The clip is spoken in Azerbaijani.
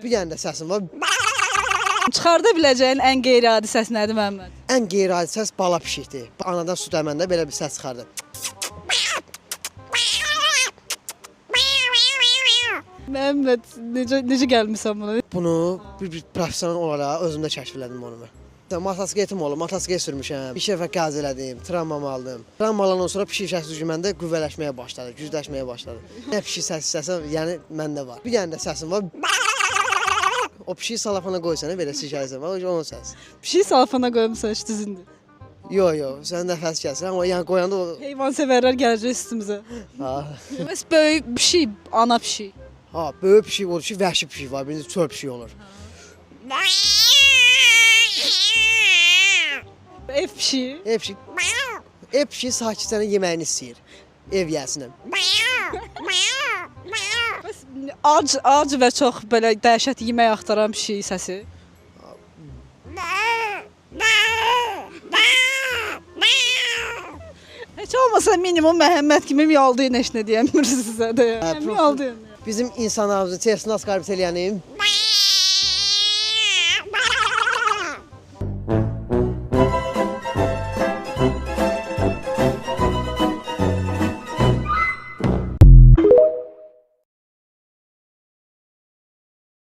Bir dənə də səsim var. Çıxarda biləcəyin ən qeyri-adi səs nədir Məhəmməd? Ən qeyri-adi səs bala pişikdir. Anadan süd əməndə belə bir səs çıxardı. Məhəmməd, necə gəlmisən buna? Bunu bir professional olaraq özümdə kəşf elədim onu mən. Motosikletim olub, motosiklet sürmüşəm. Bir şəfə qəza elədim, travmamı aldım. Travmalardan sonra pişik səsi gücüməndə qüvvələşməyə başladı, gücləşməyə başladı. Nə pişik səsi istəsən, yəni məndə var. Bir dənə də səsim var. O pişiyi salafana qoysana, belə sigərsən var, onun səsi. Pişik salafana qoymusan, iş düzündür. Yox, sən nəfəs kəsir, amma yəni qoyanda o... Heyvan sevərlər gələcək üstümüzə. Ha. Bəs böyük pişik, ana pişik. Ha, böyük pişik olur ki, vəhşi pişik var, birinci çöl pişik olur. Ev pişiyi. Ev pişiyi sakitcə yeməyini istəyir. Ev yəsinə. Bəs ac və çox belə dəhşət yemək axtaran pişik səsi. Heç olmasa minimum Məhəmməd kimi miyaldıyın heç nə deyəmirsiniz sizə də. Miyaldıyın. Bizim insanlarımızın içərisində asqarbit eləyənim.